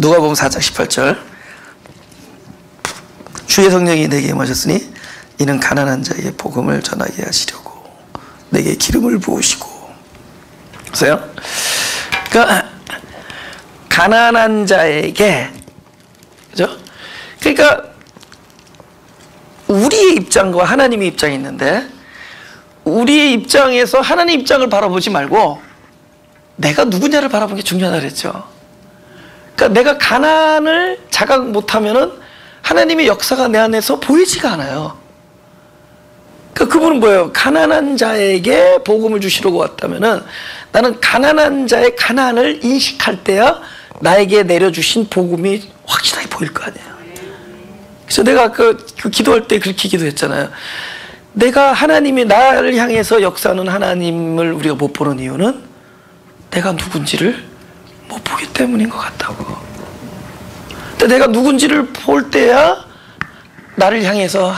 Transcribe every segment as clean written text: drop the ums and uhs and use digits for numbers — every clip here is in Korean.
누가복음 4장 18절. 주의 성령이 내게 임하셨으니 이는 가난한 자에게 복음을 전하게 하시려고 내게 기름을 부으시고. 보세요. 그러니까 가난한 자에게, 그죠? 그러니까 우리의 입장과 하나님의 입장이 있는데, 우리의 입장에서 하나님 입장을 바라보지 말고 내가 누구냐를 바라보는 게 중요하다 그랬죠. 그러니까 내가 가난을 자각 못하면은 하나님의 역사가 내 안에서 보이지가 않아요. 그러니까 그분은 뭐예요? 가난한 자에게 복음을 주시려고 왔다면은 나는 가난한 자의 가난을 인식할 때야 나에게 내려주신 복음이 확실하게 보일 거 아니에요. 그래서 내가 그 기도할 때 그렇게 기도했잖아요. 내가 하나님이 나를 향해서 역사하는 하나님을 우리가 못 보는 이유는 내가 누군지를 못 보기 때문인 것 같다고. 근데 내가 누군지를 볼 때야 나를 향해서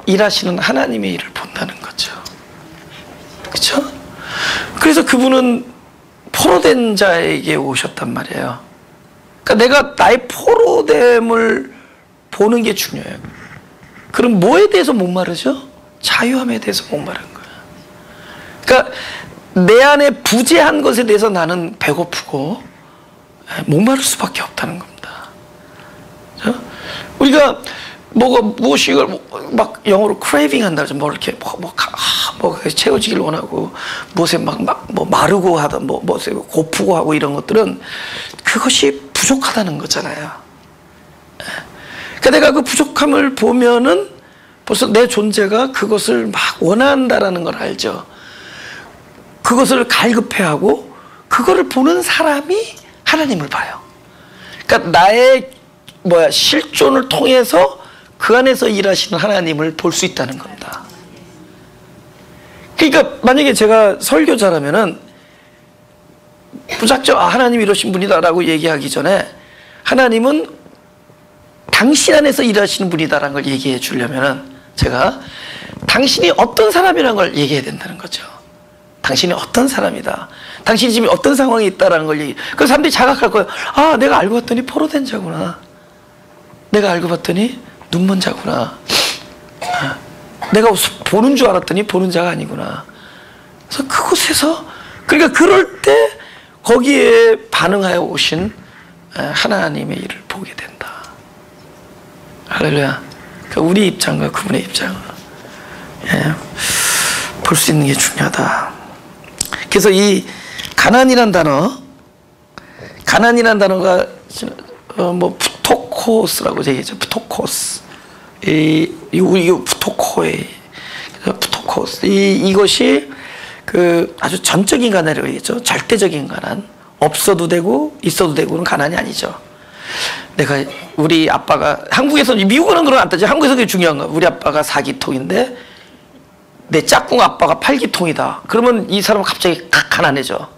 일하시는 하나님의 일을 본다는 거죠. 그렇죠? 그래서 그분은 포로된 자에게 오셨단 말이에요. 그러니까 내가 나의 포로됨을 보는 게 중요해요. 그럼 뭐에 대해서 목마르죠? 자유함에 대해서 목마른 거예요. 그러니까 내 안에 부재한 것에 대해서 나는 배고프고 목마를 수밖에 없다는 겁니다. 그렇죠? 우리가 무엇을 막 영어로 craving 한다 그러죠. 뭐 이렇게 뭐 채워지길 원하고 무엇에 뭐 마르고 하다 무엇에 고프고 하고 이런 것들은 그것이 부족하다는 거잖아요. 그러니까 내가 그 부족함을 보면은 벌써 내 존재가 그것을 막 원한다라는 걸 알죠. 그것을 갈급해하고 그거를 보는 사람이 하나님을 봐요. 그러니까 나의 실존을 통해서 그 안에서 일하시는 하나님을 볼 수 있다는 겁니다. 그러니까 만약에 제가 설교자라면은 무작정 하나님 이러신 분이다라고 얘기하기 전에 하나님은 당신 안에서 일하시는 분이다라는 걸 얘기해 주려면은 제가 당신이 어떤 사람이라는 걸 얘기해야 된다는 거죠. 당신이 어떤 사람이다. 당신이 지금 어떤 상황에 있다라는 걸 얘기. 그래서 사람들이 자각할 거예요. 아, 내가 알고 봤더니 포로된 자구나. 내가 알고 봤더니 눈먼 자구나. 내가 보는 줄 알았더니 보는 자가 아니구나. 그래서 그곳에서, 그러니까 그럴 때 거기에 반응하여 오신 하나님의 일을 보게 된다. 할렐루야. 그러니까 우리 입장과 그분의 입장을 볼 수 있는 게 중요하다. 그래서 이 가난이란 단어가 푸토코스라고 얘기하죠. 푸토코스. 푸토코스. 이것이 아주 전적인 가난이라고 얘기했죠. 절대적인 가난. 없어도 되고 있어도 되고는 가난이 아니죠. 우리 아빠가, 한국에서는, 미국은 그런 거 안 따지죠. 한국에서 그게 중요한 거야. 우리 아빠가 4기통인데 내 짝꿍 아빠가 8기통이다. 그러면 이 사람은 갑자기 가난해져.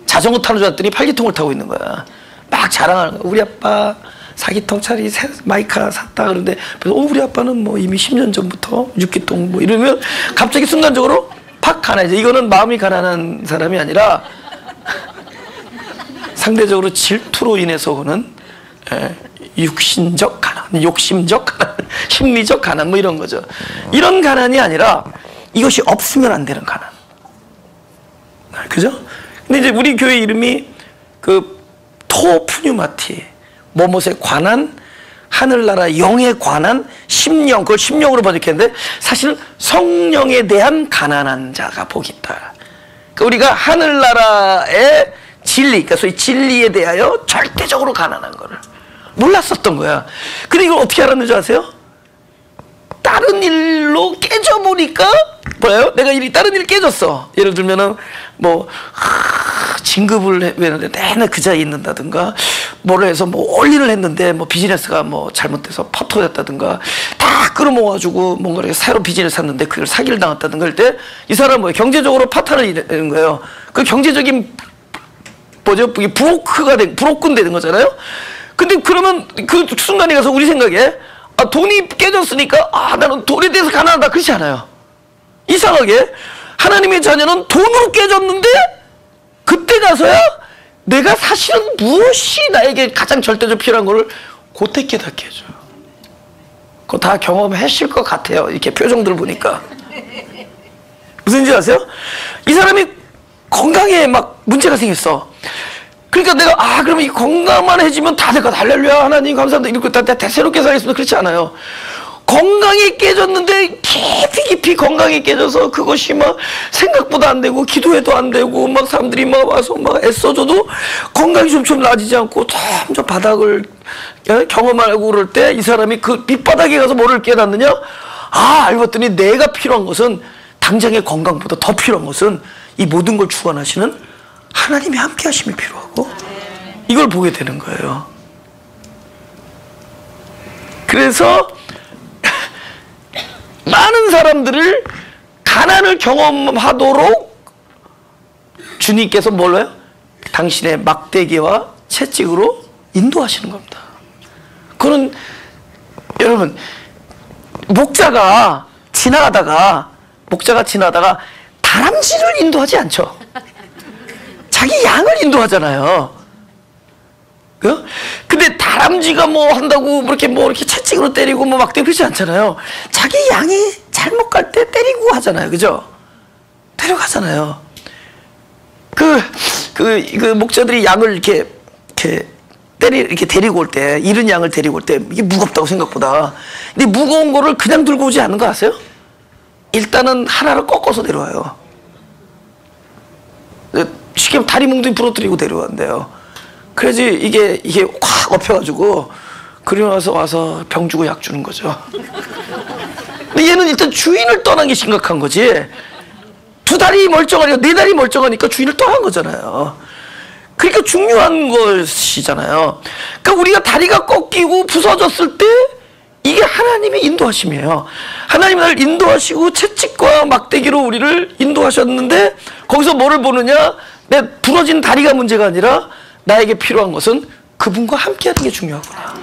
자전거 타는 줄 알았더니 8기통을 타고 있는 거야. 막 자랑하는 거야. 우리 아빠 4기통짜리 마이카 샀다. 그러는데 우리 아빠는 뭐 이미 10년 전부터 6기통 뭐 이러면 갑자기 순간적으로 팍 가난해져. 이거는 마음이 가난한 사람이 아니라 상대적으로 질투로 인해서 오는 육신적 가난, 욕심적 가난, 심리적 가난 뭐 이런 거죠. 이런 가난이 아니라 이것이 없으면 안 되는 가난. 그죠? 근데 이제 우리 교회 이름이 토푸뉴마티, 뭐뭇에 관한, 하늘나라 영에 관한 심령, 그걸 심령으로 번역했는데 사실은 성령에 대한 가난한 자가 복이 있다. 그러니까 우리가 하늘나라의 진리, 그러니까 소위 진리에 대하여 절대적으로 가난한 거를 몰랐었던 거야. 근데 이걸 어떻게 알았는 줄 아세요? 다른 일로 깨져보니까 뭐예요? 내가 다른 일 깨졌어. 예를 들면은 진급을 했는데 내내 그 자리에 있는다든가, 뭐를 해서 올인을 했는데 비즈니스가 잘못돼서 퍼터졌다든가, 다 끌어모아가지고 뭔가 새로 비즈니스 샀는데 그걸 사기를 당했다든가 할 때 이 사람은 경제적으로 파탄을 내는 거예요. 그 경제적인 브로큰 되는 거잖아요. 근데 그러면 그 순간에 가서 우리 생각에 돈이 깨졌으니까 나는 돈에 대해서 가난하다, 그렇지 않아요. 이상하게 하나님의 자녀는 돈으로 깨졌는데 그때 가서야 내가 사실은 무엇이 나에게 가장 절대적 필요한 거를 그때 깨닫게 해줘요. 그거 다 경험하실 것 같아요. 이렇게 표정들 보니까. 무슨지 아세요? 이 사람이 건강에 막 문제가 생겼어. 그러니까 내가 그러면 이 건강만 해지면 다 될 것 같아. 할렐루야 하나님 감사합니다. 이렇게 다 새롭게 살겠습니다. 그렇지 않아요. 건강이 깨졌는데 깊이 건강이 깨져서 그것이 막 생각보다 안 되고 기도해도 안 되고 막 사람들이 막 와서 막 애써줘도 건강이 좀 나아지지 않고 점점 바닥을 경험하고 그럴 때 이 사람이 그 밑바닥에 가서 뭐를 깨닫느냐? 알고 봤더니 내가 필요한 것은 당장의 건강보다 더 필요한 것은 이 모든 걸 주관하시는 하나님의 함께 하심이 필요하고 이걸 보게 되는 거예요. 그래서 많은 사람들을 가난을 경험하도록 주님께서 뭘로 해요? 당신의 막대기와 채찍으로 인도하시는 겁니다. 그거는 여러분 목자가 지나가다가 다람쥐를 인도하지 않죠. 자기 양을 인도하잖아요. 근데 다람쥐가 뭐 한다고 이렇게 채찍으로 때리고 뭐 막대기 그러지 않잖아요. 자기 양이 잘못 갈 때 때리고 하잖아요. 그죠? 데려가잖아요. 그 목자들이 양을 이렇게 데리고 올 때, 잃은 양을 데리고 올 때 이게 무겁다고 생각보다. 근데 무거운 거를 그냥 들고 오지 않는 거 아세요? 일단은 하나를 꺾어서 데려와요. 쉽게 말하면 다리 뭉둥이 부러뜨리고 데려왔는데요. 그래야지 이게 확 엎혀가지고 그리고 와서 병 주고 약 주는 거죠. 근데 얘는 일단 주인을 떠난 게 심각한 거지. 두 다리 멀쩡하니까 네 다리 멀쩡하니까 주인을 떠난 거잖아요. 그러니까 중요한 것이잖아요. 그러니까 우리가 다리가 꺾이고 부서졌을 때 이게 하나님의 인도하심이에요. 하나님이 나를 인도하시고 채찍과 막대기로 우리를 인도하셨는데 거기서 뭐를 보느냐? 내 부러진 다리가 문제가 아니라 나에게 필요한 것은 그분과 함께하는 게 중요하구나.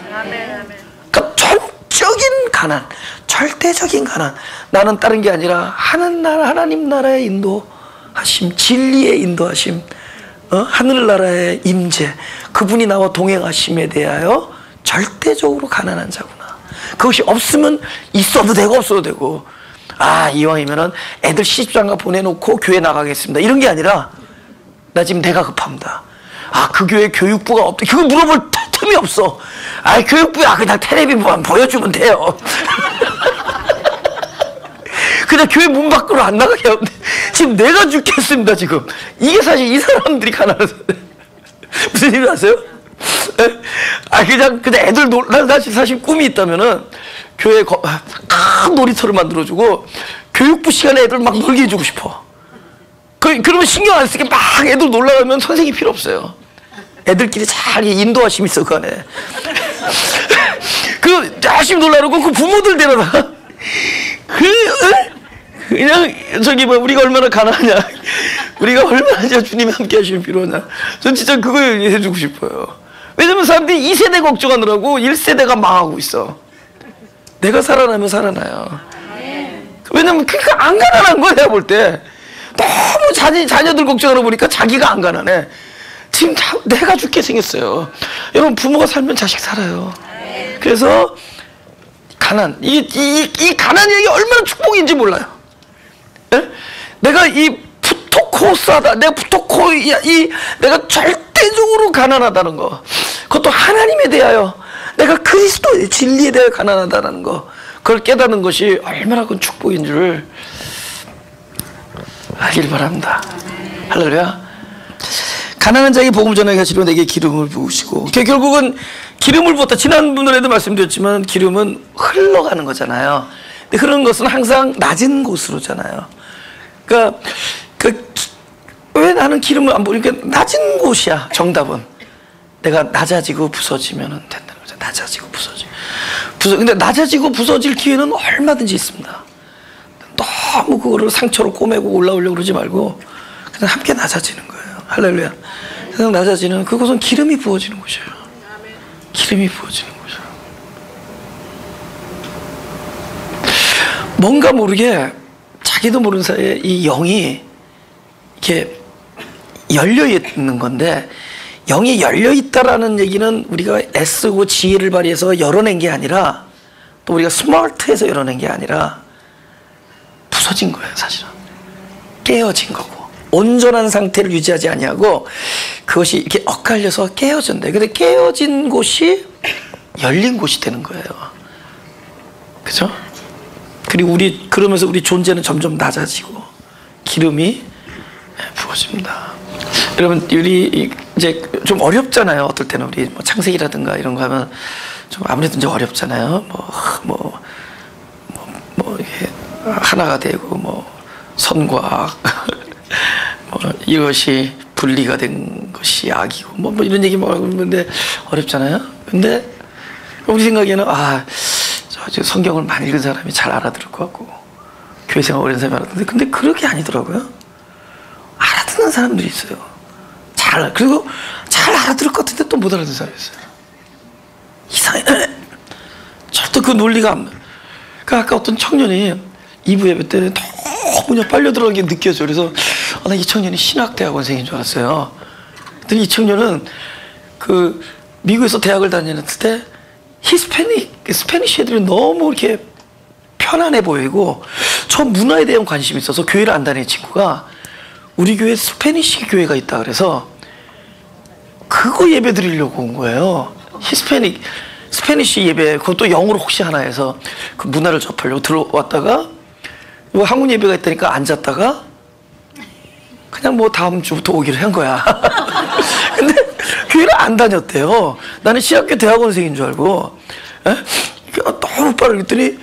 그러니까 전적인 가난, 절대적인 가난. 나는 다른 게 아니라 하나님 나라의 인도하심, 진리의 인도하심, 하늘나라의 임재, 그분이 나와 동행하심에 대하여 절대적으로 가난한 자구나. 그것이 없으면 있어도 되고 없어도 되고, 이왕이면은 애들 시집장가 보내놓고 교회 나가겠습니다, 이런 게 아니라 나 지금 내가 급합니다. 그 교회 교육부가 없대. 그거 물어볼 틈이 없어. 교육부야 그냥 텔레비만 보여주면 돼요. 그냥 교회 문 밖으로 안 나가게 하면 돼. 지금 내가 죽겠습니다 지금. 이게 사실 이 사람들이 가난해서. 무슨 일이 아세요? 그냥 애들 난 사실 꿈이 있다면은 교회에 큰 놀이터를 만들어주고 교육부 시간에 애들 막 놀게 해주고 싶어. 그러면 신경 안 쓰게 막 애들 놀라면 선생님이 필요 없어요. 애들끼리 잘 인도하심이 있어 그 안에. 열심히 놀라고 그 부모들 데려다. 그냥 우리가 얼마나 가난하냐, 우리가 얼마나 주님이 함께 하시면 필요하냐. 전 진짜 그거 해주고 싶어요. 왜냐면 사람들이 2세대 걱정하느라고 1세대가 망하고 있어. 내가 살아나면 살아나요. 왜냐면 그러니까 안 가난한 거야. 내가 볼 때 너무 자녀들 걱정하다 보니까 자기가 안 가난해. 지금 내가 죽게 생겼어요. 여러분, 부모가 살면 자식 살아요. 그래서 가난, 이 가난 얘기 얼마나 축복인지 몰라요. 예? 내가 이 푸토코스하다, 내가 내가 절대적으로 가난하다는 거, 그것도 하나님에 대하여, 내가 그리스도의 진리에 대하여 가난하다는 거, 그걸 깨닫는 것이 얼마나 큰 축복인 줄을 알길 바랍니다. 할렐루야. 가난한 자에게 복음 전하게 하시려 내게 기름을 부으시고, 결국은 기름을 부었다. 지난번에도 말씀드렸지만 기름은 흘러가는 거잖아요. 근데 흐르는 것은 항상 낮은 곳으로잖아요. 그러니까 왜 나는 기름을 안 부으니까 낮은 곳이야. 정답은 내가 낮아지고 부서지면 된다는 거죠. 낮아지고 부서지고. 근데 낮아지고 부서질 기회는 얼마든지 있습니다. 너무 그거를 상처로 꼬매고 올라오려고 그러지 말고 그냥 함께 낮아지는 거예요. 할렐루야. 그냥 낮아지는 그것은 기름이 부어지는 곳이에요. 기름이 부어지는 곳이에요. 뭔가 모르게 자기도 모르는 사이에 이 영이 이렇게 열려 있는 건데, 영이 열려 있다라는 얘기는 우리가 애쓰고 지혜를 발휘해서 열어낸 게 아니라, 또 우리가 스마트해서 열어낸 게 아니라 부서진 거예요. 사실은 깨어진 거고, 온전한 상태를 유지하지 아니하고 그것이 이렇게 엇갈려서 깨어진대. 근데 깨어진 곳이 열린 곳이 되는 거예요. 그죠? 그리고 그러면서 우리 존재는 점점 낮아지고 기름이 부어집니다. 여러분, 우리 이제 좀 어렵잖아요. 어떨 때는 우리 뭐 창세기라든가 이런 거 하면 좀 아무래도 이제 어렵잖아요. 이게 하나가 되고 선과 이것이 분리가 된 것이 악이고 뭐 이런 얘기 뭐 하는데 어렵잖아요. 근데 우리 생각에는 저 성경을 많이 읽은 사람이 잘 알아들을 것 같고 교회 생활 오랜 사람이 알아듣는데, 근데 그렇게 아니더라고요. 알아듣는 사람들이 있어요. 그리고 잘 알아들을 것 같은데 또 못 알아듣는 사람이 있어요. 이상해. 절대 그 논리가 안. 그러니까 아까 어떤 청년이 2부 예배 때 너무 그냥 빨려 들어가는 게 느껴져요. 그래서 나 이 청년이 신학대학원생인 줄 알았어요. 그랬더니 이 청년은 그 미국에서 대학을 다니는 때 스페니쉬 애들이 너무 이렇게 편안해 보이고 저 문화에 대한 관심이 있어서 교회를 안 다니는 친구가 우리 교회에 스페니쉬 교회가 있다 그래서 그거 예배 드리려고 온 거예요. 스페니쉬 예배, 그것도 영어로 혹시 하나 해서 그 문화를 접하려고 들어왔다가 한국 예배가 있다니까 앉았다가 그냥 다음 주부터 오기로 한 거야. 근데 교회를 안 다녔대요. 나는 신학교 대학원생인 줄 알고. 너무 빠르게 그랬더니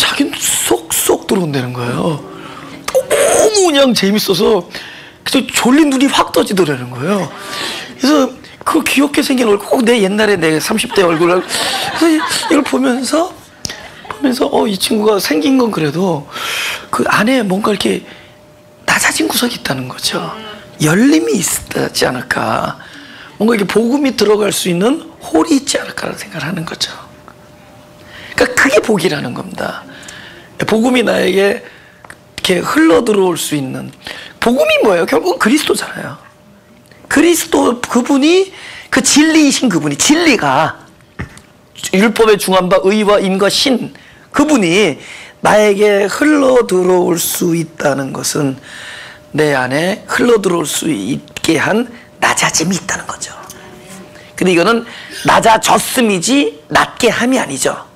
자기는 쏙쏙 들어온다는 거예요. 너무 그냥 재밌어서 그래서 졸린 눈이 확 떠지더라는 거예요. 그래서 그 귀엽게 생긴 얼굴, 꼭 내 옛날에 내 30대 얼굴을, 그래서 이걸 보면서 이 친구가 생긴 건 그래도 그 안에 뭔가 이렇게 낮아진 구석이 있다는 거죠. 열림이 있지 않을까, 뭔가 이렇게 복음이 들어갈 수 있는 홀이 있지 않을까라는 생각을 하는 거죠. 그러니까 그게 복이라는 겁니다. 복음이 나에게 이렇게 흘러 들어올 수 있는, 복음이 뭐예요? 결국은 그리스도잖아요. 그리스도, 그분이 그 진리이신 그분이, 진리가 율법에 중한 바 의와 임과 신, 그분이 나에게 흘러 들어올 수 있다는 것은 내 안에 흘러 들어올 수 있게 한 낮아짐이 있다는 거죠. 근데 이거는 낮아졌음이지 낮게 함이 아니죠.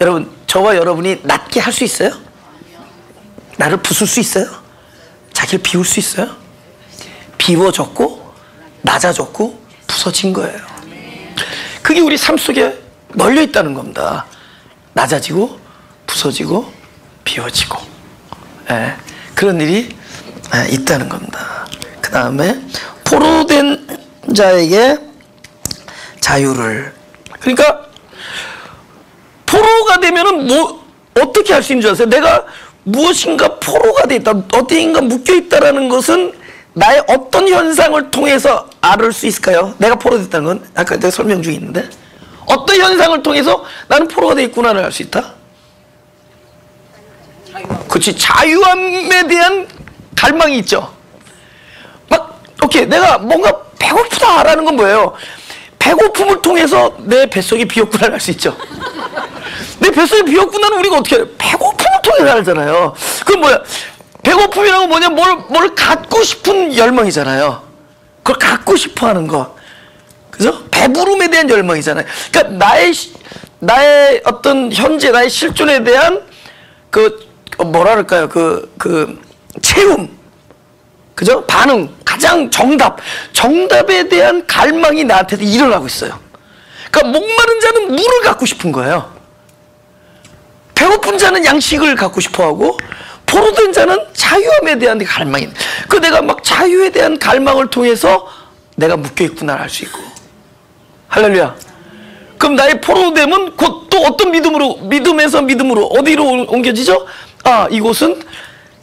여러분, 저와 여러분이 낮게 할 수 있어요? 나를 부술 수 있어요? 자기를 비울 수 있어요? 비워졌고 낮아졌고 부서진 거예요. 그게 우리 삶 속에 널려 있다는 겁니다. 낮아지고 부서지고 비워지고, 그런 일이 있다는 겁니다. 그 다음에 포로된 자에게 자유를, 그러니까 포로가 되면은 어떻게 할 수 있는 줄 아세요? 내가 무엇인가 포로가 돼 있다, 어디인가 묶여 있다라는 것은 나의 어떤 현상을 통해서 알을 수 있을까요? 내가 포로됐다는 건 아까 내가 설명 중에 있는데, 어떤 현상을 통해서 나는 포로가 돼 있구나를 알 수 있다? 그렇지, 자유함에 대한 갈망이 있죠. 오케이, 내가 뭔가 배고프다라는 건 뭐예요? 배고픔을 통해서 내 뱃속이 비었구나를 알 수 있죠. 내 뱃속이 비었구나는 우리가 어떻게 해요? 배고픔을 통해서 알잖아요. 그럼 뭐야? 배고픔이라고 뭐냐? 뭘 갖고 싶은 열망이잖아요. 그걸 갖고 싶어 하는 거. 그죠? 배부름에 대한 열망이잖아요. 그러니까 나의 어떤 현재 나의 실존에 대한 뭐라 그럴까요? 체험. 그죠? 반응. 가장 정답에 대한 갈망이 나한테도 일어나고 있어요. 그러니까 목마른 자는 물을 갖고 싶은 거예요. 배고픈 자는 양식을 갖고 싶어 하고, 포로된 자는 자유함에 대한 갈망이, 내가 막 자유에 대한 갈망을 통해서 내가 묶여있구나 알 수 있고. 할렐루야. 그럼 나의 포로됨은 곧 또 어떤 믿음에서 믿음으로 어디로 옮겨지죠? 이곳은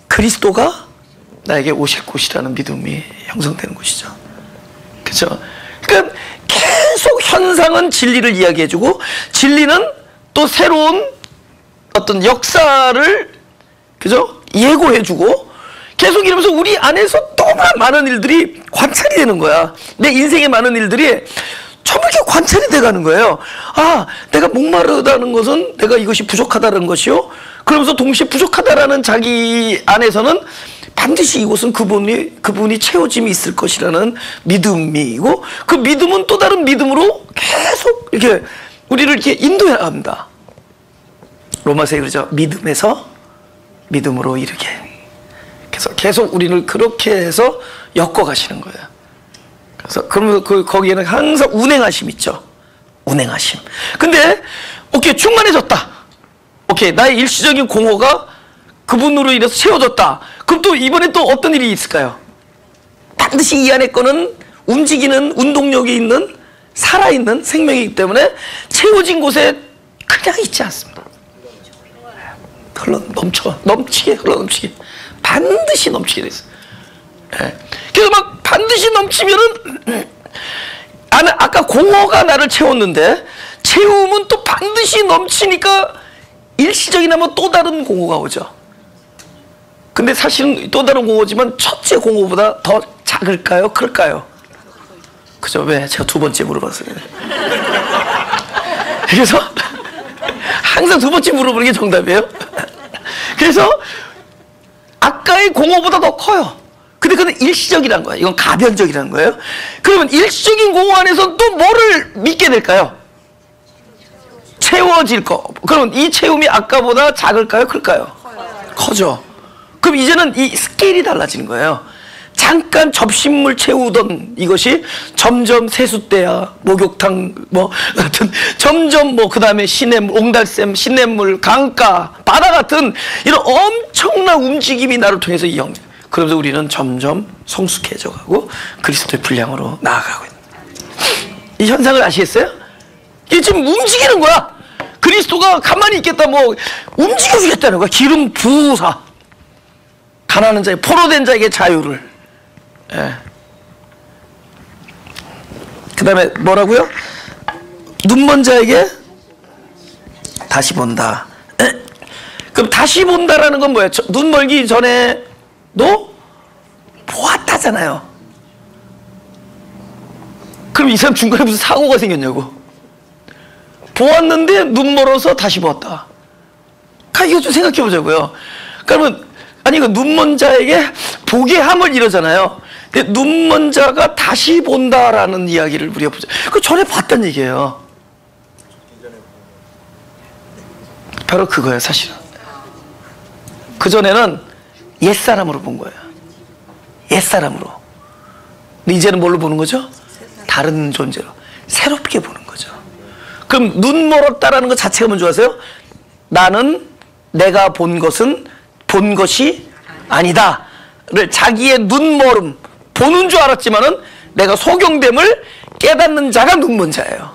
그리스도가 나에게 오실 곳이라는 믿음이 형성되는 곳이죠. 그렇죠? 그러니까 계속 현상은 진리를 이야기해주고, 진리는 또 새로운 어떤 역사를, 그죠? 예고해주고, 계속 이러면서 우리 안에서 너무나 많은 일들이 관찰이 되는 거야. 내 인생의 많은 일들이 전부 이렇게 관찰이 돼가는 거예요. 아, 내가 목마르다는 것은 내가 이것이 부족하다는 것이요. 그러면서 동시에 부족하다라는 자기 안에서는 반드시 이곳은 그분이 채워짐이 있을 것이라는 믿음이고, 그 믿음은 또 다른 믿음으로 계속 이렇게 우리를 이렇게 인도해 나갑니다. 로마서에 그러죠. 믿음에서 믿음으로 이르게. 그래서 계속 우리를 그렇게 해서 엮어 가시는 거예요. 그래서 그러면서 거기에는 항상 운행하심 있죠. 운행하심. 근데 오케이, 충만해졌다. 오케이, 나의 일시적인 공허가 그분으로 인해서 채워졌다. 그럼 또 이번에 또 어떤 일이 있을까요? 반드시 이 안에 거는 움직이는 운동력이 있는 살아있는 생명이기 때문에 채워진 곳에 그냥 있지 않습니다. 넘치게 흘러넘치게 반드시 넘치게 돼 있어요. 네. 그래서 막 반드시 넘치면은 아까 공허가 나를 채웠는데 채움은 또 반드시 넘치니까 일시적이나마 또 다른 공허가 오죠. 근데 사실은 또 다른 공허지만 첫째 공허보다 더 작을까요? 클까요? 그죠? 왜? 제가 두 번째 물어봤어요. 그래서 항상 두 번째 물어보는 게 정답이에요. 그래서 아까의 공허보다 더 커요. 근데 그건 일시적이라는 거예요. 이건 가변적이라는 거예요. 그러면 일시적인 공허 안에서 또 뭐를 믿게 될까요? 채워질 거. 그러면 이 채움이 아까보다 작을까요? 클까요? 커져. 그럼 이제는 이 스케일이 달라지는 거예요. 잠깐 접신물 채우던 이것이 점점 세숫대야, 목욕탕, 하여튼 점점 그 다음에 시냇물, 옹달샘, 시냇물, 강가, 바다 같은 이런 엄청난 움직임이 나를 통해서 그러면서 우리는 점점 성숙해져 가고 그리스도의 분량으로 나아가고 있는 이 현상을 아시겠어요? 이게 지금 움직이는 거야. 그리스도가 가만히 있겠다, 움직여주겠다는 거야. 기름 부으사. 가난한 자에게, 포로된 자에게 자유를. 예. 그 다음에 뭐라고요? 눈먼 자에게 다시 본다. 그럼 다시 본다라는 건 뭐예요? 눈 멀기 전에도 보았다잖아요. 그럼 이 사람 중간에 무슨 사고가 생겼냐고. 보았는데 눈 멀어서 다시 보았다. 이거 좀 생각해 보자고요. 그러면 눈먼 자에게 보게 함을 이러잖아요. 근데 눈먼 자가 다시 본다라는 이야기를 우리가 보자. 그 전에 봤단 얘기예요. 바로 그거예요, 사실은. 그 전에는 옛사람으로 본 거예요. 옛사람으로. 근데 이제는 뭘로 보는 거죠? 다른 존재로. 새롭게 보는 거죠. 그럼 눈 멀었다라는 것 자체가 뭔지 아세요? 나는 내가 본 것이 아니다를 자기의 눈멀음, 보는 줄 알았지만은 내가 소경됨을 깨닫는 자가 눈먼 자예요.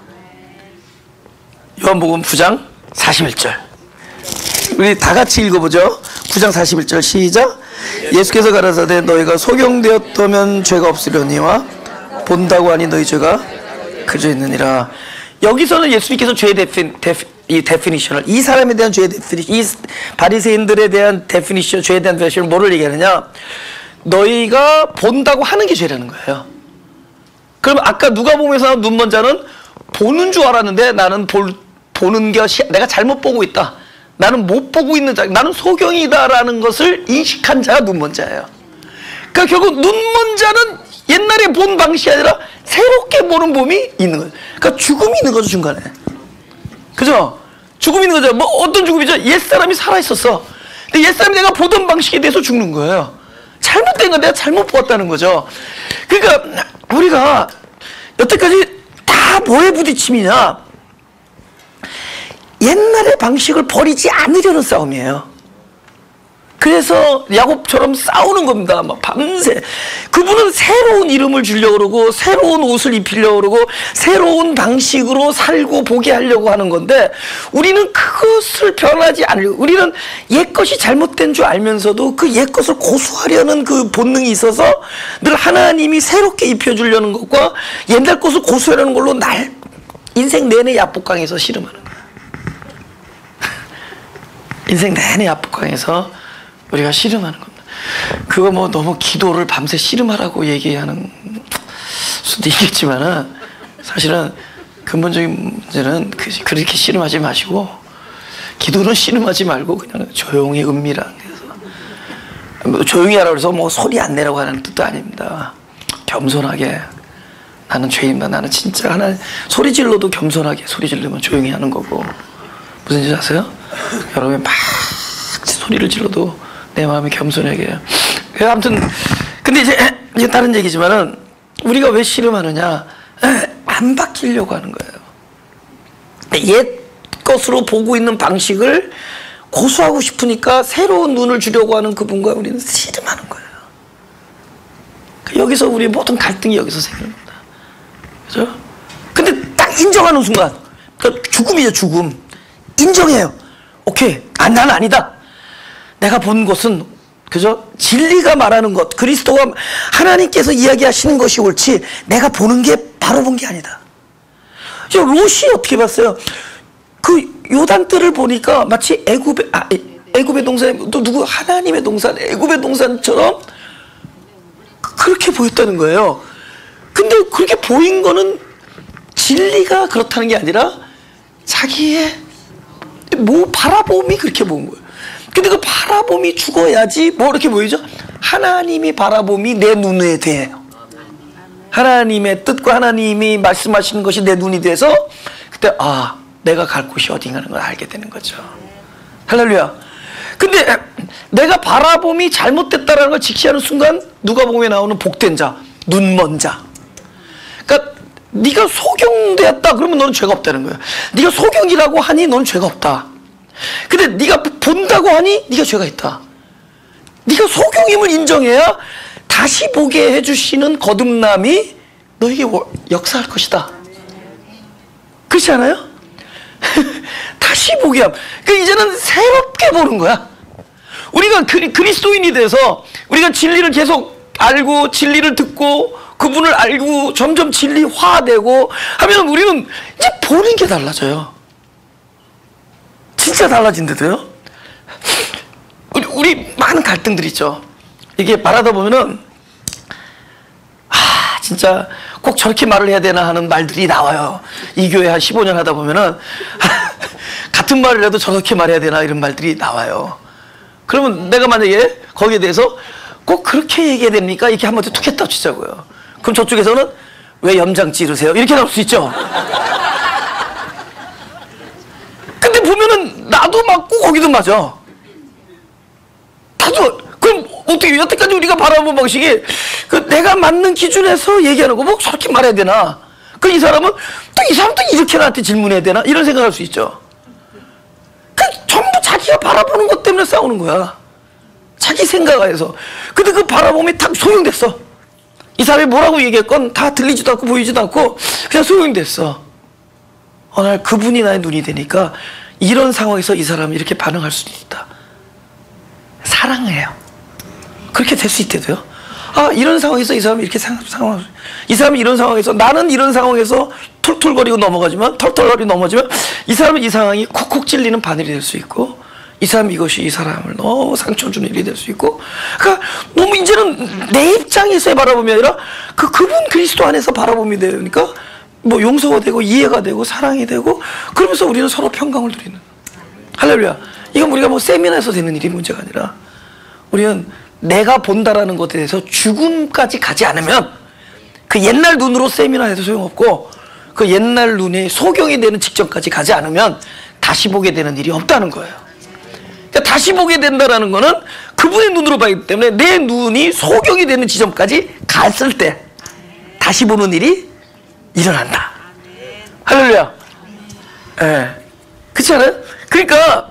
요한복음 9장 41절. 우리 다 같이 읽어보죠. 9장 41절 시작. 예수께서 가라사대 너희가 소경되었다면 죄가 없으려니와 본다고 하니 너희 죄가 그저 있느니라. 여기서는 예수님께서 죄의 데피니션을, 이 사람에 대한 죄의 데피니션, 이 바리새인들에 대한 데피니션, 죄에 대한 데피니션을 뭐를 얘기하느냐? 너희가 본다고 하는 게 죄라는 거예요. 그럼 아까 누가복음에서 나온 눈먼 자는 보는 줄 알았는데 나는 보는 것이 내가 잘못 보고 있다. 나는 못 보고 있는 자, 나는 소경이다라는 것을 인식한 자가 눈먼 자예요. 그러니까 결국 눈먼 자는 옛날에 본 방식이 아니라 새롭게 보는 봄이 있는 거예요. 그러니까 죽음이 있는 거죠, 중간에. 그죠? 죽음이 있는 거죠. 어떤 죽음이죠? 옛사람이 살아있었어. 근데 옛사람이 내가 보던 방식에 대해서 죽는 거예요. 잘못된 건 내가 잘못 보았다는 거죠. 그러니까 우리가 여태까지 다 뭐에 부딪힘이냐? 옛날의 방식을 버리지 않으려는 싸움이에요. 그래서 야곱처럼 싸우는 겁니다. 밤새. 그분은 새로운 이름을 주려고 그러고 새로운 옷을 입히려고 그러고 새로운 방식으로 살고 보게 하려고 하는 건데 우리는 그것을 변하지 않으려고, 우리는 옛것이 잘못된 줄 알면서도 그 옛것을 고수하려는 그 본능이 있어서 늘 하나님이 새롭게 입혀주려는 것과 옛날 것을 고수하려는 걸로 인생 내내 야복강에서 씨름하는 거야. 인생 내내 야복강에서 우리가 씨름하는 겁니다. 그거 뭐 너무 기도를 밤새 씨름하라고 얘기하는 수도 있겠지만은 사실은 근본적인 문제는 그렇게 씨름하지 마시고 기도는 씨름하지 말고 그냥 조용히 은밀하게 해서 뭐 조용히 하라고 해서 뭐 소리 안 내라고 하는 뜻도 아닙니다. 겸손하게 나는 죄인이다. 나는 진짜 하나 소리 질러도 겸손하게 소리 지르면 조용히 하는 거고 무슨 지 아세요? 여러분이 막 소리를 질러도 내 마음이 겸손하게. 아무튼 근데 이제 다른 얘기지만은 우리가 왜 씨름하느냐? 안 바뀌려고 하는 거예요. 옛 것으로 보고 있는 방식을 고수하고 싶으니까 새로운 눈을 주려고 하는 그분과 우리는 씨름하는 거예요. 여기서 우리의 모든 갈등이 여기서 생깁니다. 그죠? 근데 딱 인정하는 순간, 그러니까 죽음이죠, 죽음. 인정해요. 오케이. 나는 아니다. 내가 본 것은, 그죠? 진리가 말하는 것, 그리스도가 하나님께서 이야기하시는 것이 옳지, 내가 보는 게 바로 본 게 아니다. 롯이 어떻게 봤어요? 그 요단뜰을 보니까 마치 애굽의 동산, 또 누구 하나님의 동산, 애굽의 동산처럼 그렇게 보였다는 거예요. 근데 그렇게 보인 거는 진리가 그렇다는 게 아니라 자기의 뭐 바라봄이 그렇게 보인 거예요. 근데 그 바라봄이 죽어야지 뭐 이렇게 보이죠? 하나님이 바라봄이 내 눈에 대해요. 하나님의 뜻과 하나님이 말씀하시는 것이 내 눈이 돼서 그때 내가 갈 곳이 어딘가는 걸 알게 되는 거죠. 할렐루야. 근데 내가 바라봄이 잘못됐다는 걸 직시하는 순간 누가복음에 나오는 복된 자, 눈먼 자. 그러니까 네가 소경되었다 그러면 너는 죄가 없다는 거야. 네가 소경이라고 하니 너는 죄가 없다. 근데 네가 본다고 하니 네가 죄가 있다. 네가 소경임을 인정해야 다시 보게 해주시는 거듭남이 너에게 역사할 것이다. 그렇지 않아요? 다시 보게 함. 그러니까 이제는 새롭게 보는 거야. 우리가 그리스도인이 돼서 우리가 진리를 계속 알고 진리를 듣고 그분을 알고 점점 진리화되고 하면 우리는 이제 보는 게 달라져요. 진짜 달라진대도요. 우리 많은 갈등들이 있죠. 이게 말하다 보면은 진짜 꼭 저렇게 말을 해야 되나 하는 말들이 나와요. 이 교회 한 15년 하다 보면은 같은 말을 해도 저렇게 말해야 되나 이런 말들이 나와요. 그러면 내가 만약에 거기에 대해서 꼭 그렇게 얘기해야 됩니까? 이렇게 한마디 툭 했다 치자고요. 그럼 저쪽에서는 왜 염장 찌르세요? 이렇게 나올 수 있죠. 근데 보면은 나도 맞고 거기도 맞아. 나도. 그럼 어떻게 여태까지 우리가 바라본 방식이 내가 맞는 기준에서 얘기하는 거 뭐 저렇게 말해야 되나? 이 사람은 또 이 사람도 이렇게 나한테 질문해야 되나? 이런 생각할 수 있죠. 전부 자기가 바라보는 것 때문에 싸우는 거야. 자기 생각에서. 근데 그 바라봄이 딱 소용됐어. 이 사람이 뭐라고 얘기했건 다 들리지도 않고 보이지도 않고 그냥 소용됐어. 어느 날 그분이 나의 눈이 되니까 이런 상황에서 이 사람이 이렇게 반응할 수도 있다. 사랑해요. 그렇게 될 수 있대도요. 이런 상황에서 이 사람이 이렇게 이 사람이 이런 상황에서 나는 이런 상황에서 툴툴거리고 넘어가지만 털털거리고 넘어지면 이 사람은 이 상황이 콕콕 찔리는 바늘이 될 수 있고 이 사람이 이것이 이 사람을 너무 상처 주는 일이 될 수 있고 그러니까 너무 이제는 내 입장에서의 바라봄이 아니라 그분 그리스도 안에서 바라봄이 되니까 뭐 용서가 되고 이해가 되고 사랑이 되고 그러면서 우리는 서로 평강을 누리는. 할렐루야. 이건 우리가 뭐 세미나에서 되는 일이 문제가 아니라 우리는 내가 본다라는 것에 대해서 죽음까지 가지 않으면 그 옛날 눈으로 세미나해도 소용없고 그 옛날 눈이 소경이 되는 직전까지 가지 않으면 다시 보게 되는 일이 없다는 거예요. 그러니까 다시 보게 된다는 거는 그분의 눈으로 봤기 때문에 내 눈이 소경이 되는 지점까지 갔을 때 다시 보는 일이 일어난다. 할렐루야. 그렇지 않아요? 그러니까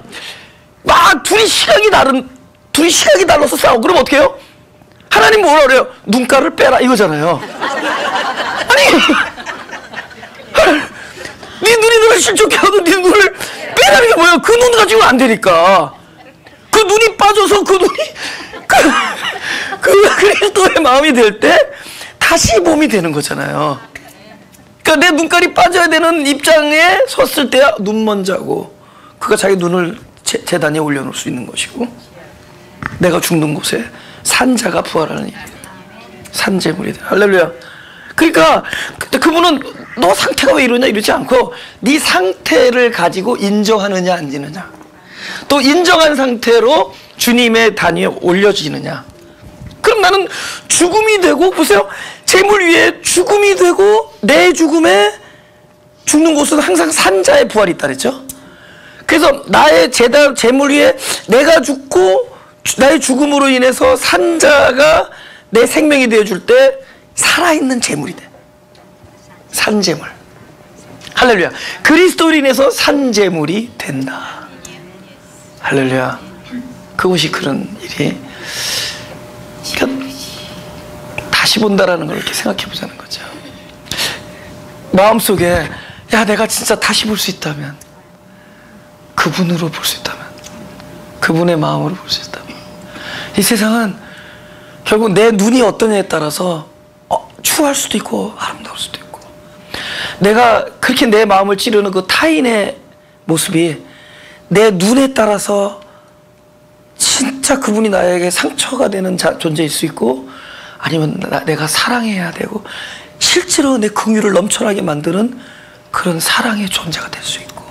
막 둘이 시각이 달라서 싸우고 그러면 어떻게 해요? 하나님 뭐라 그래요? 눈가를 빼라 이거잖아요. 아니 네 눈이 너를 실족해 하고 네 눈을 빼라는 게 뭐예요? 그 눈 가지고 안 되니까 그 눈이 빠져서 그 눈이 그 그리스도의 마음이 될 때 다시 몸이 되는 거잖아요. 그러니까 내 눈깔이 빠져야 되는 입장에 섰을 때야 눈먼 자고 그가 자기 눈을 재단에 올려놓을 수 있는 것이고 내가 죽는 곳에 산자가 부활하는 일이에요. 산재물이 돼. 할렐루야. 그러니까 그분은 너 상태가 왜 이러냐 이러지 않고 네 상태를 가지고 인정하느냐 안 지느냐, 또 인정한 상태로 주님의 단위에 올려지느냐. 그럼 나는 죽음이 되고, 보세요, 재물 위에 죽음이 되고 내 죽음에 죽는 곳은 항상 산자의 부활이 있다 그랬죠. 그래서 나의 재물 위에 내가 죽고 나의 죽음으로 인해서 산자가 내 생명이 되어줄 때 살아있는 재물이 돼. 산재물. 할렐루야. 그리스도로 인해서 산재물이 된다. 할렐루야. 그것이 그런 일이, 그러니까 다시 본다라는 걸 이렇게 생각해 보자는 거죠. 마음속에 야, 내가 진짜 다시 볼 수 있다면, 그분으로 볼 수 있다면, 그분의 마음으로 볼 수 있다면, 이 세상은 결국 내 눈이 어떠냐에 따라서 추할 수도 있고 아름다울 수도 있고, 내가 그렇게 내 마음을 찌르는 그 타인의 모습이 내 눈에 따라서 진짜 그분이 나에게 상처가 되는 존재일 수 있고, 아니면 내가 사랑해야 되고 실제로 내 긍휼을 넘쳐나게 만드는 그런 사랑의 존재가 될 수 있고.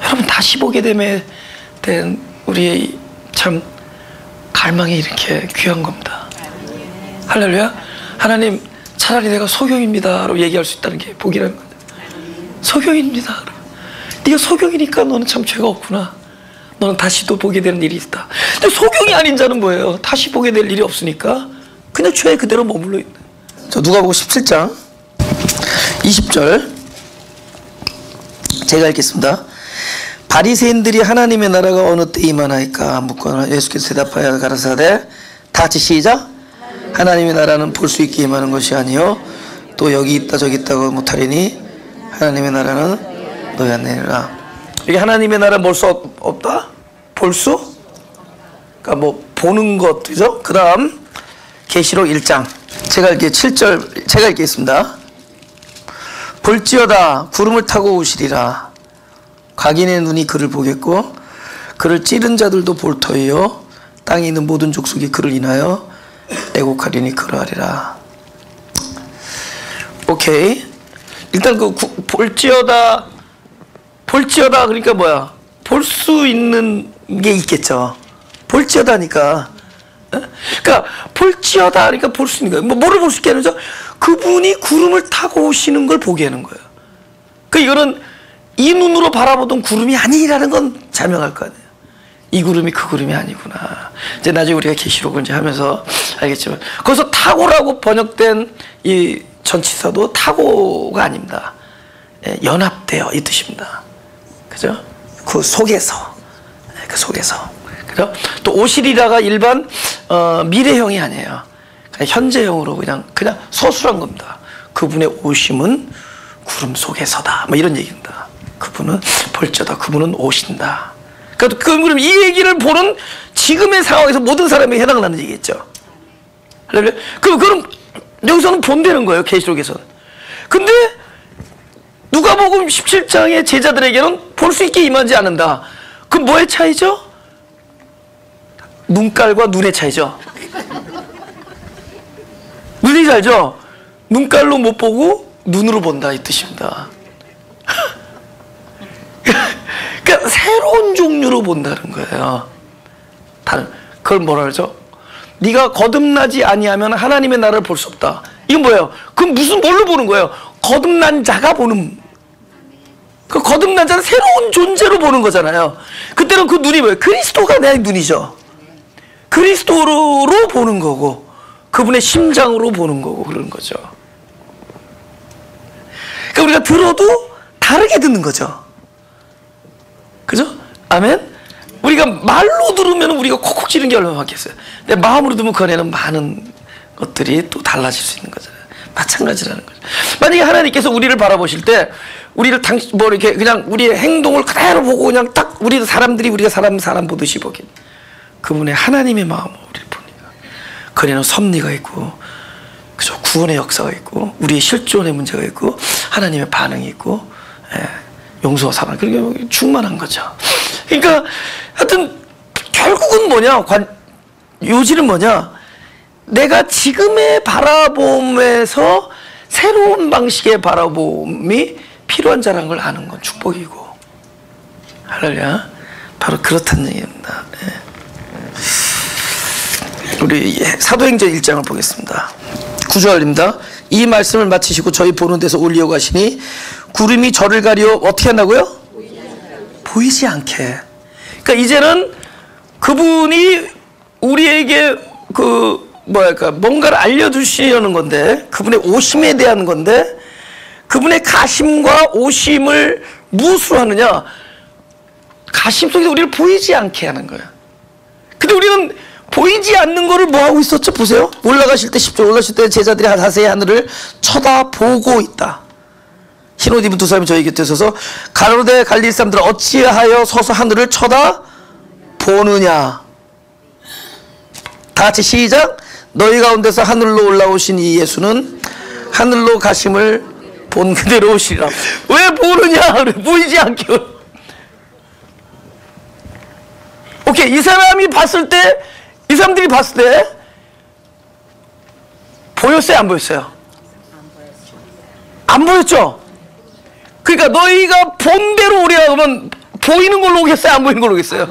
여러분, 다시 보게 됨에 된 우리의 참 갈망이 이렇게 귀한 겁니다. 할렐루야. 하나님, 차라리 내가 소경입니다라고 얘기할 수 있다는 게 복이라는 거죠. 소경입니다. 네가 소경이니까 너는 참 죄가 없구나. 너는 다시 또 보게 되는 일이 있다. 근데 소경이 아닌 자는 뭐예요? 다시 보게 될 일이 없으니까 그냥 죄 그대로 머물러 있는. 저 누가복음 17장 20절 제가 읽겠습니다. 바리새인들이 하나님의 나라가 어느 때 임하나이까 묻거나 예수께서 대답하여 가라사대, 다 같이 시작. 하나님의 나라는 볼 수 있게 임하는 것이 아니요 또 여기 있다 저기 있다고 못하리니 하나님의 나라는 너희 안에 있느니라. 이게 하나님의 나라 볼 수 없다? 볼 수? 그러니까 뭐 보는 것이죠. 그 다음 계시록 1장 제가 읽게 7절 제가 읽겠습니다. 볼지어다 구름을 타고 오시리라. 각인의 눈이 그를 보겠고 그를 찌른 자들도 볼 터이요 땅에 있는 모든 족속이 그를 인하여 애곡하리니 그러하리라. 오케이. 일단 그 볼지어다 그러니까 뭐야? 볼 수 있는 게 있겠죠. 볼지어다니까. 그러니까 볼지어다 그러니까 볼 수 있는 거예요. 뭐를 볼 수 있게 하는 거죠? 그분이 구름을 타고 오시는 걸 보게 하는 거예요. 그러니까 이거는 이 눈으로 바라보던 구름이 아니라는 건 자명할 거 아니에요. 이 구름이 그 구름이 아니구나. 이제 나중에 우리가 계시록을 이제 하면서 알겠지만, 거기서 타고라고 번역된 이 전치사도 타고가 아닙니다. 연합되어 이 뜻입니다. 그죠? 그 속에서, 그 속에서. 그죠? 또 오시리라가 일반 미래형이 아니에요. 그냥 현재형으로 그냥 서술한 겁니다. 그분의 오심은 구름 속에서다. 뭐 이런 얘기입니다. 그분은 볼지어다. 그분은 오신다. 그러니까 그럼 이 얘기를 보는 지금의 상황에서 모든 사람에게 해당하는 얘기겠죠. 그럼 여기서는 본다는 거예요. 계시록에서는. 근데 누가복음 17장의 제자들에게는 볼 수 있게 임하지 않는다. 그럼 뭐의 차이죠? 눈깔과 눈의 차이죠. 눈이 잘죠? 눈깔로 못 보고 눈으로 본다 이 뜻입니다. 그러니까 새로운 종류로 본다는 거예요. 그걸 뭐라 그러죠? 네가 거듭나지 아니하면 하나님의 나라를 볼 수 없다. 이건 뭐예요? 그럼 뭘로 보는 거예요? 거듭난 자가 보는. 그 거듭난 자는 새로운 존재로 보는 거잖아요. 그때는 그 눈이 뭐예요? 그리스도가 내 눈이죠. 그리스도로 보는 거고 그분의 심장으로 보는 거고 그러는 거죠. 그러니까 우리가 들어도 다르게 듣는 거죠. 그죠? 아멘? 우리가 말로 들으면 우리가 콕콕 찌르는 게 얼마나 많겠어요. 근데 마음으로 들으면 그 안에는 많은 것들이 또 달라질 수 있는 거잖아요. 마찬가지라는 거죠. 만약에 하나님께서 우리를 바라보실 때 우리를 이렇게 그냥 우리의 행동을 그대로 보고 그냥 딱 우리가 사람 보듯이 보긴, 그분의 하나님의 마음으로 우리를 보니까 그 안에는 섭리가 있고, 그죠? 구원의 역사가 있고, 우리의 실존의 문제가 있고, 하나님의 반응이 있고, 용서와 사랑, 그러니까 충만한 거죠. 그러니까 하여튼 결국은 뭐냐? 요지는 뭐냐? 내가 지금의 바라봄에서 새로운 방식의 바라봄이 필요한 자라는 걸 아는 건 축복이고. 할렐루야. 바로 그렇다는 얘기입니다. 우리 사도행전 1장을 보겠습니다. 9절입니다. 이 말씀을 마치시고 저희 보는 데서 올리어 가시니 구름이 저를 가리어 어떻게 한다고요? 보이지 않게. 그러니까 이제는 그분이 우리에게 뭔가를 알려주시려는 건데, 그분의 오심에 대한 건데, 그분의 가심과 오심을 무엇으로 하느냐? 가심 속에서 우리를 보이지 않게 하는 거예요. 근데 우리는 보이지 않는 거를 뭐 하고 있었죠? 보세요. 올라가실 때 10절 올라가실 때 제자들이 자세히 하늘을 쳐다보고 있다. 흰옷 입은 두 사람이 저희 곁에 서서 가로되 갈릴 사람들은 어찌하여 서서 하늘을 쳐다보느냐. 다 같이 시작. 너희 가운데서 하늘로 올라오신 이 예수는 하늘로 가심을 본 그대로 오시리라. 왜 보느냐? 보이지 않게. 오케이. 이 사람이 봤을 때, 이 사람들이 봤을 때 보였어요? 안 보였어요? 안 보였죠? 그러니까 너희가 본 대로 우리가 그러면 보이는 걸로 오겠어요? 안 보이는 걸로 오겠어요?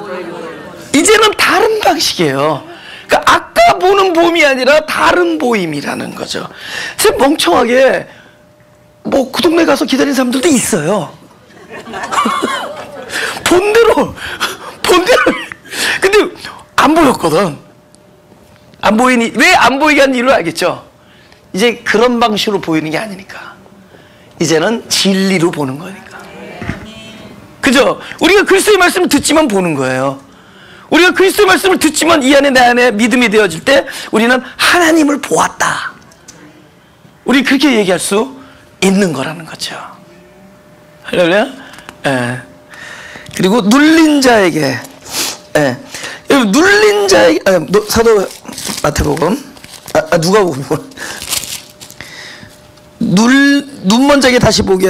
이제는 다른 방식이에요. 그러니까 아까 보는 봄이 아니라 다른 보임이라는 거죠. 참 멍청하게 그 동네 가서 기다리는 사람들도 있어요. 본대로. 근데 안 보였거든. 안 보이니, 왜 안 보이게 하는 이유를 알겠죠? 이제 그런 방식으로 보이는 게 아니니까. 이제는 진리로 보는 거니까. 그죠? 우리가 그리스도의 말씀을 듣지만 보는 거예요. 우리가 그리스도의 말씀을 듣지만 이 안에 내 안에 믿음이 되어질 때 우리는 하나님을 보았다. 우리 그렇게 얘기할 수 있는 거라는 거죠. 할렐루야? 예. 그리고 눌린 자에게, 예. 눌린 자에게, 사도 마태복음, 누가복음, 눈먼 자에게 다시 보게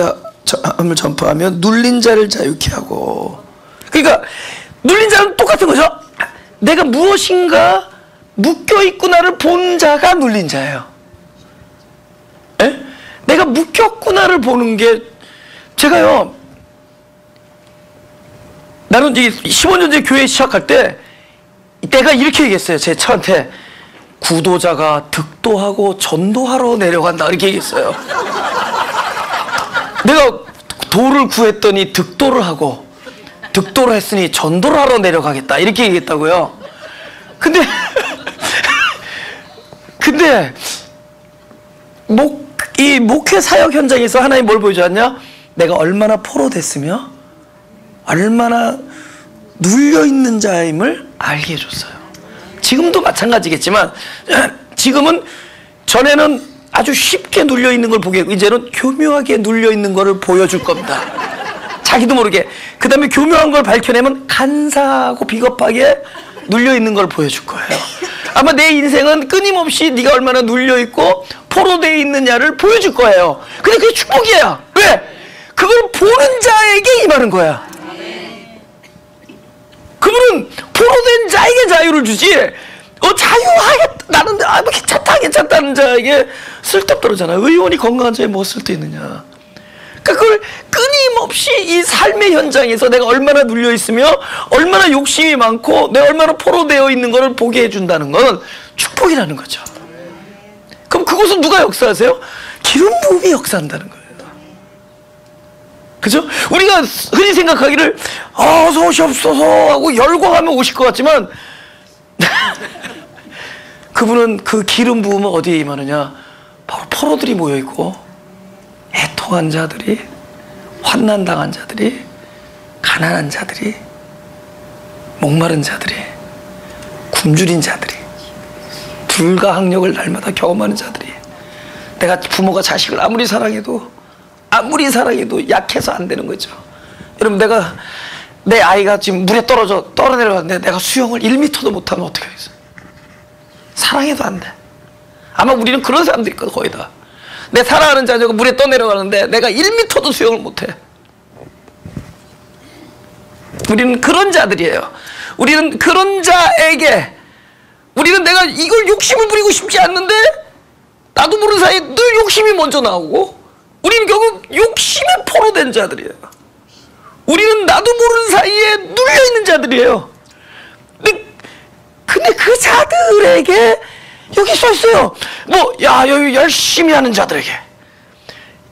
함을 전파하면 눌린 자를 자유케 하고. 그러니까 눌린 자는 똑같은 거죠. 내가 무엇인가 묶여있구나를 본 자가 눌린 자예요. 에? 내가 묶였구나를 보는 게, 제가요, 나는 이제 15년 전에 교회 시작할 때 내가 이렇게 얘기했어요. 제 차한테 구도자가 득도하고 전도하러 내려간다 이렇게 얘기했어요. 내가 도를 구했더니 득도를 하고 득도를 했으니 전도를 하러 내려가겠다 이렇게 얘기했다고요. 근데 이 목회 사역 현장에서 하나님 뭘 보여줬냐? 내가 얼마나 포로됐으며 얼마나 눌려있는 자임을 알게 해줬어요. 지금도 마찬가지겠지만 지금은, 전에는 아주 쉽게 눌려있는 걸 보게, 이제는 교묘하게 눌려있는 거를 보여줄 겁니다. 자기도 모르게. 그 다음에 교묘한 걸 밝혀내면 간사하고 비겁하게 눌려있는 걸 보여줄 거예요. 아마 내 인생은 끊임없이 네가 얼마나 눌려있고 포로되어 있느냐를 보여줄 거예요. 근데 그게 축복이에요. 왜? 그걸 보는 자에게 임하는 거야. 그분은 포로된 자에게 자유를 주지, 자유하겠다, 나는 괜찮다는 자에게 쓸데없다잖아요. 의원이 건강한 자에 뭐 쓸데 있느냐. 그러니까 그걸 끊임없이 이 삶의 현장에서 내가 얼마나 눌려 있으며 얼마나 욕심이 많고 내가 얼마나 포로되어 있는 것을 보게 해준다는 건 축복이라는 거죠. 그럼 그곳은 누가 역사하세요? 기름 부음이 역사한다는 거예요. 그죠? 우리가 흔히 생각하기를 어서 오시옵소서 하고 열광하면 오실 것 같지만 그분은 그 기름 부음은 어디에 임하느냐? 바로 포로들이 모여있고 애통한 자들이, 환난당한 자들이, 가난한 자들이, 목마른 자들이, 굶주린 자들이, 불가항력을 날마다 경험하는 자들이. 내가 부모가 자식을 아무리 사랑해도 약해서 안 되는 거죠. 여러분, 내 아이가 지금 물에 떨어내려갔는데 내가 수영을 1m도 못하면 어떻게 하겠어요? 사랑해도 안 돼. 아마 우리는 그런 사람들이 있거든, 거의 다. 내 사랑하는 자녀가 물에 떠내려가는데 내가 1m도 수영을 못해. 우리는 그런 자들이에요. 우리는 그런 자에게 우리는 내가 이걸 욕심을 부리고 싶지 않는데 나도 모르는 사이에 늘 욕심이 먼저 나오고, 우리는 결국 욕심에 포로된 자들이에요. 우리는 나도 모르는 사이에 눌려있는 자들이에요. 근데 그 자들에게 여기 써있어요. 여기 열심히 하는 자들에게,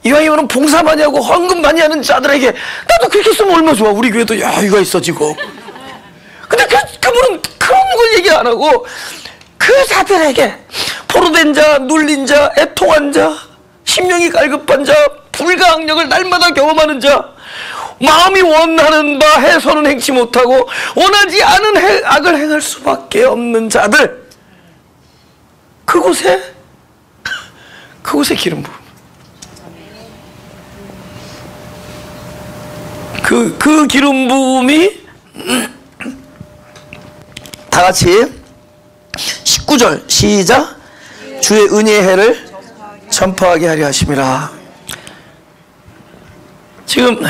이왕이면 봉사 많이 하고 헌금 많이 하는 자들에게, 나도 그렇게 쓰면 얼마나 좋아. 우리 교회도 여유가 있어지고. 근데 그분은 그런 걸 얘기 안 하고, 그 자들에게, 포로된 자, 눌린 자, 애통한 자, 심령이 갈급한 자, 불가항력을 날마다 경험하는 자, 마음이 원하는 바 해서는 행치 못하고 원하지 않은 악을 행할 수밖에 없는 자들, 그곳에 기름 부음, 그 기름 부음이 다 같이 19절 시작. 주의 은혜의 해를 전파하게 하려 하심이라. 지금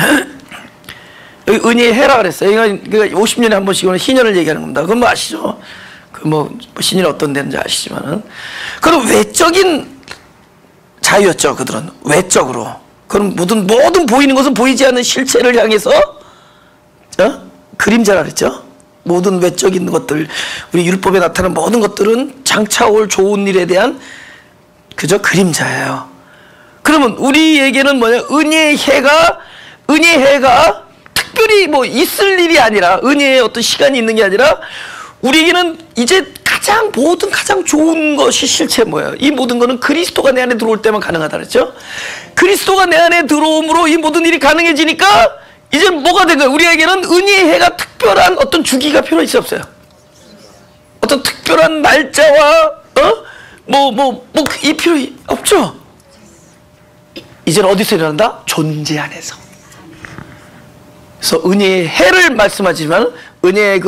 여기 은혜의 해라 그랬어요. 그러니까 50년에 한 번씩 오는 희년을 얘기하는 겁니다. 그건 뭐 아시죠? 신이 어떤 데인지 아시지만은, 그건 외적인 자유였죠. 그들은 외적으로. 그럼 모든 보이는 것은 보이지 않는 실체를 향해서 그림자라 그랬죠. 모든 외적인 것들, 우리 율법에 나타나는 모든 것들은 장차 올 좋은 일에 대한 그저 그림자예요. 그러면 우리에게는 뭐냐? 은혜의 해가 특별히 있을 일이 아니라, 은혜의 어떤 시간이 있는 게 아니라, 우리에게는 이제 가장 좋은 것이 실체 뭐예요? 이 모든 것은 그리스도가 내 안에 들어올 때만 가능하다 그랬죠? 그리스도가 내 안에 들어옴으로 이 모든 일이 가능해지니까 이제 뭐가 된 거예요? 우리에게는 은혜의 해가 특별한 어떤 주기가 필요하지 없어요? 어떤 특별한 날짜와 이 필요 없죠? 이제는 어디서 일어난다? 존재 안에서. 그래서 은혜의 해를 말씀하지만, 은혜의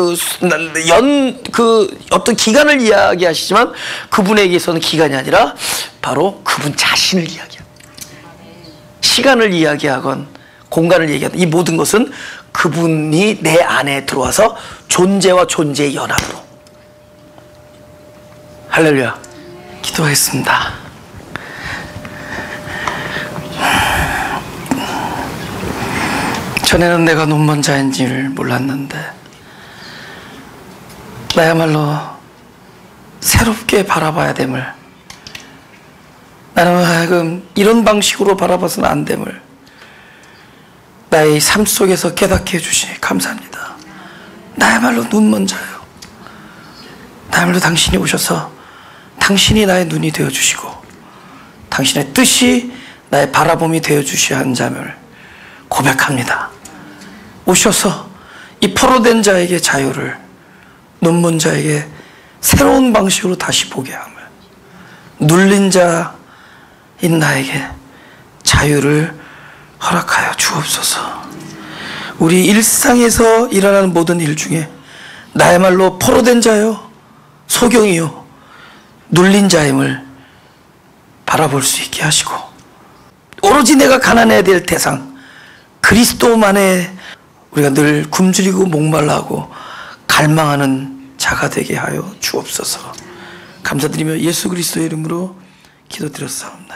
어떤 기간을 이야기하시지만, 그분에게서는 기간이 아니라 바로 그분 자신을 이야기합니다. 시간을 이야기하건 공간을 얘기하건 이 모든 것은 그분이 내 안에 들어와서 존재와 존재의 연합으로. 할렐루야. 기도하겠습니다. 전에는 내가 눈먼 자인 줄 몰랐는데 나야말로 새롭게 바라봐야 됨을, 나는 하여금 이런 방식으로 바라봐서는 안 됨을 나의 삶 속에서 깨닫게 해주시니 감사합니다. 나야말로 눈먼 자요. 나야말로 당신이 오셔서 당신이 나의 눈이 되어주시고 당신의 뜻이 나의 바라봄이 되어주셔야 하는 자임을 고백합니다. 오셔서 이 포로된 자에게 자유를, 눈먼 자에게 새로운 방식으로 다시 보게 함을, 눌린 자인 나에게 자유를 허락하여 주옵소서. 우리 일상에서 일어나는 모든 일 중에 나야말로 포로된 자요, 소경이요, 눌린 자임을 바라볼 수 있게 하시고, 오로지 내가 가난해야 될 대상 그리스도만에 우리가 늘 굶주리고 목말라하고 갈망하는 자가 되게 하여 주옵소서. 감사드리며 예수 그리스도의 이름으로 기도드렸사옵나다.